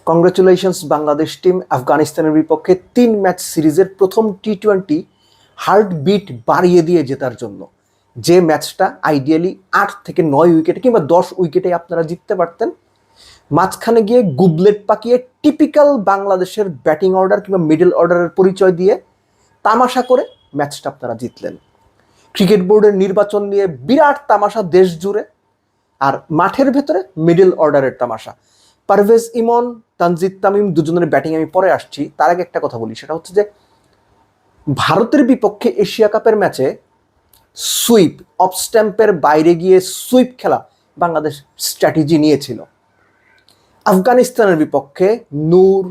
Congratulations Bangladesh team আফগানিস্তানের বিপক্ষে 3 match সিরিজের প্রথম টি-20 হার্টবিট বাড়িয়ে দিয়ে জেতার জন্য। যে ম্যাচটা আইডিয়ালি 8 থেকে 9 উইকেটে কিংবা 10 উইকেটে আপনারা জিততে পারতেন, মাঝখানে গিয়ে গুবলেট পাকিয়ে টিপিক্যাল বাংলাদেশের ব্যাটিং অর্ডার কিংবা মিডল অর্ডারের পরিচয় দিয়ে তামাশা করে ম্যাচটা আপনারা জিতলেন। ক্রিকেট বোর্ডের নির্বাচন নিয়ে বিরাট তামাশা দেশ জুড়ে, আর মাঠের ভেতরে মিডল অর্ডারের তামাশা। পারভেজ ইমন, তানজিদ তামিম দুজনের ব্যাটিং আমি পরে আসছি, তার আগে একটা কথা বলি, সেটা হচ্ছে যে ভারতের বিপক্ষে এশিয়া কাপের ম্যাচে সুইপ, অফ স্ট্যাম্পের বাইরে গিয়ে সুইপ খেলা বাংলাদেশ স্ট্র্যাটেজি নিয়েছিল। আফগানিস্তানের বিপক্ষে নূর,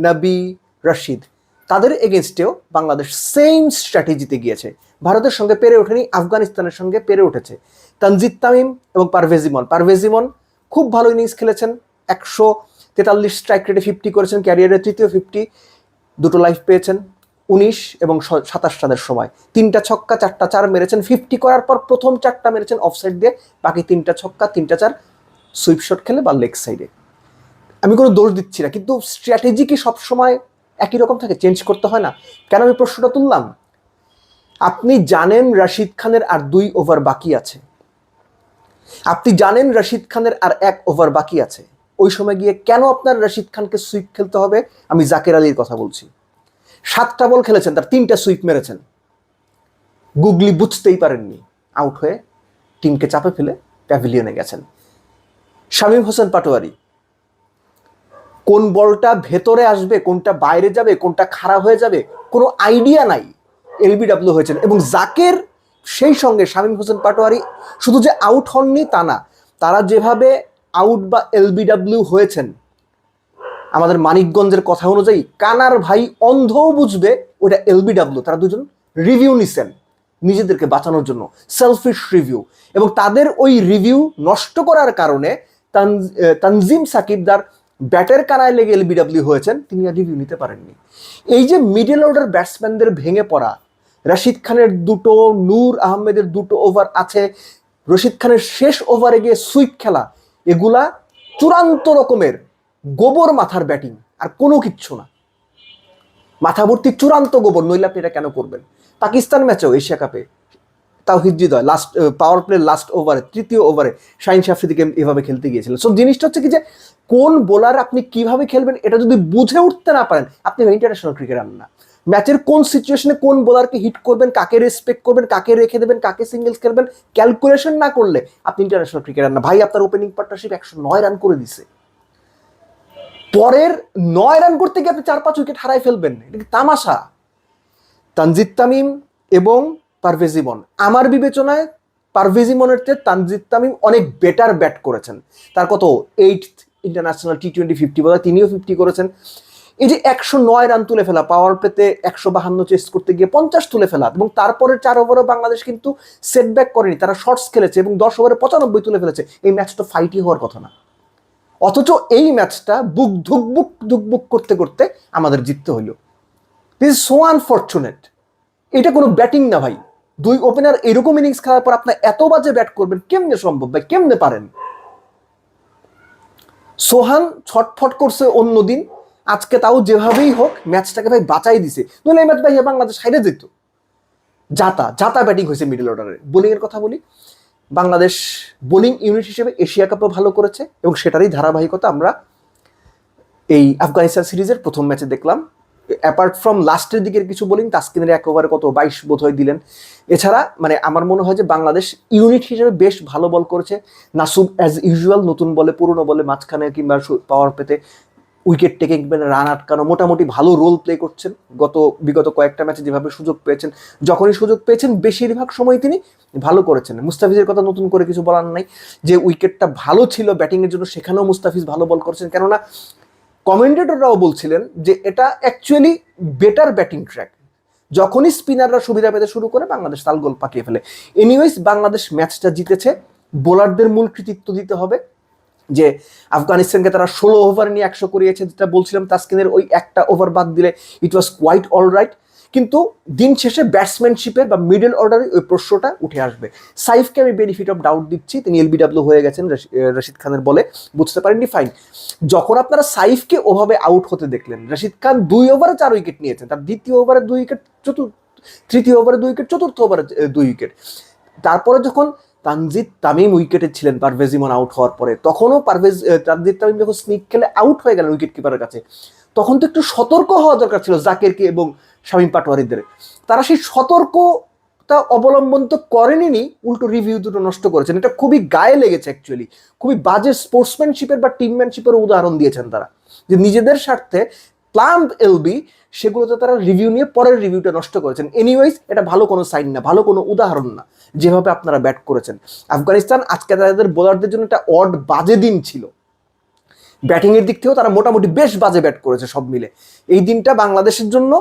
নবী, রশিদ তাদের এগেনস্টেও বাংলাদেশ সেম স্ট্র্যাটেজিতে গিয়েছে। ভারতের সঙ্গে পেরে ওঠেনি, আফগানিস্তানের সঙ্গে পেরে উঠেছে। তানজিদ তামিম এবং পারভেজ ইমন খুব ভালো ইনিংস খেলেছেন, 143 স্ট্রাইক রেটে 50 করেছেন, ক্যারিয়ারের তৃতীয় 50, দুটো লাইফ পেয়েছেন 19 এবং 27 রানের সময়। 3টা ছক্কা 4টা 4 মেরেছেন। 50 করার পর প্রথম 4টা মেরেছেন অফসাইড দিয়ে, বাকি 3টা ছক্কা 3টা 4 সুইপ শট খেলে বা লেগ সাইডে। আমি কোনো দোষ দিচ্ছি না, কিন্তু স্ট্র্যাটেজি কি সবসময় একই রকম থাকে? চেঞ্জ করতে হয় না? কেন আমি প্রশ্নটা তুললাম? আপনি জানেন রশিদ খানের আর 2 ওভার বাকি আছে, আপনি জানেন রশিদ খানের আর 1 ওভার বাকি আছে, ওই সময় গিয়ে কেন আপনার রশিদ খানকে সুইপ খেলতে হবে? আমি জাকের আলীর কথা বলছি। 7টা বল খেলেছেন, তার 3টা সুইপ মেরেছেন। গুগলি বুঝতেই পারেননি, আউট হয়ে টিমকে চাপে ফেলে প্যাভিলিয়নে গেছেন। শামীম হোসেন পাটোয়ারি, কোন বলটা ভেতরে আসবে, কোনটা বাইরে যাবে, কোনটা খারাপ হয়ে যাবে, কোনো আইডিয়া নাই, এলবিডব্লিউ হয়েছেন। এবং জাকের সেই সঙ্গে শামীম হোসেন পাটোয়ারি শুধু যে আউট হননি তা না, তারা যেভাবে আউট বা এলবিডব্লিউ হয়েছেন, আমাদের মানিকগঞ্জের কথা অনুযায়ী কানার ভাই অন্ধও বুঝবে ওটা এলবিডব্লিউ। তারা দুজন রিভিউ নিছেন নিজেদেরকে বাঁচানোর জন্য, সেলফিশ রিভিউ, এবং তাদের ওই রিভিউ নষ্ট করার কারণে তানজিম সাকিবদার ব্যাটের কানায় লেগে এলবিডব্লিউ হয়েছেন, তিনি আর রিভিউ নিতে পারেননি। এই যে মিডল অর্ডার ব্যাটসম্যানদের ভেঙে পড়া, রশিদ খানের 2টো, নূর আহমেদের 2টো ওভার আছে, রশিদ খানের শেষ ওভারে গিয়ে সুইপ খেলা, এগুলা চূড়ান্ত রকমের গোবর মাথার ব্যাটিং, আর কোনো কিচ্ছু না। মাথা ভর্তি চূড়ান্ত গোবর, নইলে আপনি এটা কেন করবেন? পাকিস্তান ম্যাচেও এশিয়া কাপে Towhid Hridoy last power play last ওভারে, তৃতীয় ওভারে শাহিন আফ্রিদিকে এভাবে খেলতে গিয়েছিলেন। সো জিনিসটা হচ্ছে কি, যে কোন বোলার আপনি কিভাবে খেলবেন এটা যদি বুঝে উঠতে না পারেন, আপনি ইন্টারন্যাশনাল ক্রিকেটার না। ম্যাচের কোন সিচুয়েশনে কোন বোলারকে হিট করবেন, কাকে রেসপেক্ট করবেন, কাকে রেখে দেবেন, কাকে সিঙ্গেলস খেলবেন, ক্যালকুলেশন না করলে আপনি ইন্টারন্যাশনাল ক্রিকেটার না। ভাই, আপনার ওপেনিং পার্টনারশিপ 109 রান করে দিছে, পরের 9 রান করতে গিয়ে আপনি 4-5 উইকেট হারাই ফেলবেন, এটা কি তামাশা? তানজিদ তামিম এবং পারভেজ ইমন, আমার বিবেচনায় পারভেজ ইমনের চেয়ে তানজিদ তামিম অনেক বেটার ব্যাট করেছেন। তার কত 8th ইন্টারন্যাশনাল টি-20 50 বোধহয়, তিনিও 50 করেছেন। এই যে 109 রান তুলে ফেলা, পাওয়ার পেতে 152 চেস করতে গিয়ে 50 তুলে ফেলা, এবং তারপরের 4 ওভারও বাংলাদেশ কিন্তু সেটব্যাক করেনি, তারা শর্টস খেলেছে এবং 10 ওভারে 95 তুলে ফেলেছে। এই ম্যাচটা ফাইটই হওয়ার কথা না, অথচ এই ম্যাচটা বুক ধুকবুক করতে করতে আমাদের জিততে হইল। This is so unfortunate. এটা কোনো ব্যাটিং না ভাই। 2 ওপেনার এরকম ইনিংস খেলার পর আপনার এত বাজে ব্যাট করবেন, কেমনে সম্ভব ভাই? কেমনে পারেন? সোহান ছটফট করছে অন্যদিন, আজকে তাও যেভাবেই হোক ম্যাচটাকে ভাই বাঁচাই দিছে, নইলে এই ম্যাচ ভাই বাংলাদেশ হাইরে যেত। জাতা ব্যাটিং হয়েছে মিডল অর্ডারে। বোলিংয়ের কথা বলি, বাংলাদেশ বোলিং ইউনিট হিসেবে এশিয়া কাপও ভালো করেছে, এবং সেটারই ধারাবাহিকতা আমরা এই আফগানিস্তান সিরিজের প্রথম ম্যাচে দেখলাম। অ্যাপার্ট ফ্রম লাস্টের দিকের কিছু বোলিং, তাসকিনের 1 ওভারে কত 22 বোধ হয় দিলেন। এছাড়া মানে আমার মনে হয় যে বাংলাদেশ ইউনিট হিসেবে বেশ ভালো বল করেছে। নাসুম অ্যাজ ইউজুয়াল নতুন বলে, পুরনো বলে, মাঝখানে কিংবা পাওয়ার পেতে উইকেট টেকিং, রান আটকানো, মোটামুটি ভালো রোল প্লে করছেন। বিগত কয়েকটা ম্যাচে যেভাবে সুযোগ পেয়েছেন, যখনই সুযোগ পেয়েছেন বেশিরভাগ সময় তিনি ভালো করেছেন। মুস্তাফিজের কথা নতুন করে কিছু বলার নাই, যে উইকেটটা ভালো ছিল ব্যাটিংয়ের জন্য, সেখানেও মুস্তাফিজ ভালো বল করেছেন। কেননা কমেন্টেটররাও বলছিলেন যে এটা অ্যাকচুয়ালি বেটার ব্যাটিং ট্র্যাক। যখনই স্পিনাররা সুবিধা পেতে শুরু করে, বাংলাদেশ তাল গোল পাকিয়ে ফেলে। এনিওয়েজ, বাংলাদেশ ম্যাচটা জিতেছে। বোলারদের মূল কৃতিত্ব দিতে হবে, যে আফগানিস্তানকে তারা 16 ওভার নিয়ে 100 করিয়েছে। যেটা বলছিলাম, তাসকিনের ওই একটা ওভার বাদ দিলে ইট ওয়াজ কোয়াইট অল রাইট। কিন্তু দিন শেষে ব্যাটসম্যানশিপের বা মিডল অর্ডারে ওই প্রশ্নটা উঠে আসবে। সাইফকে আমি বেনিফিট অফ ডাউট দিচ্ছি, তিনি এলবিডব্লিউ হয়ে গেছেন রশিদ খানের বলে, বুঝতে পারেননি, ফাইন। যখন আপনারা সাইফকে ওভাবে আউট হতে দেখলেন, রশিদ খান 2 ওভারে 4 উইকেট নিয়েছেন, তার দ্বিতীয় ওভারে 2 উইকেট, তৃতীয় ওভারে 2 উইকেট, চতুর্থ ওভারে 2 উইকেট। তারপরে যখন তানজিদ তামিম উইকেটে ছিলেন পারভেজ ইমন আউট হওয়ার পরে, তখনও তানজিদ তামিম যখন স্নিক খেলে আউট হয়ে গেলেন উইকেট কিপারের কাছে, তখন তো একটু সতর্ক হওয়া দরকার ছিল জাকেরকে এবং শামীম পাটোয়ারিদের। তারা সেই সতর্কতা অবলম্বন তো করেনি, উল্টো রিভিউ দুটো নষ্ট করেছেন। এটা খুবই গায়ে লেগেছে অ্যাকচুয়ালি, খুবই বাজে স্পোর্টসম্যানশিপের বা টিমম্যানশিপের উদাহরণ দিয়েছেন তারা, যে নিজেদের স্বার্থে প্ল্যান এলবি সেগুলোতে তারা রিভিউ নিয়ে পরের রিভিউটা নষ্ট করেছেন। এনিওয়েজ, এটা ভালো কোনো সাইন না, ভালো কোনো উদাহরণ না যেভাবে আপনারা ব্যাট করেছেন। আফগানিস্তান আজকে তাদের বোলারদের জন্য একটা অড বাজে দিন ছিল, ব্যাটিংয়ের দিক থেকেও তারা মোটামুটি বেশ বাজে ব্যাট করেছে সব মিলে। এই দিনটা বাংলাদেশের জন্য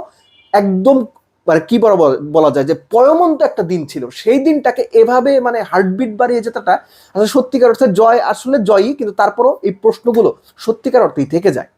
একদম মানে কি বলা যায় যে পয়মন্ত একটা দিন ছিল। সেই দিনটাকে এভাবে মানে হার্টবিট বাড়িয়ে জেতাটা আসলে সত্যিকার অর্থে জয়, আসলে জয়ই, কিন্তু তারপরও এই প্রশ্নগুলো সত্যিকার অর্থেই থেকে যায়।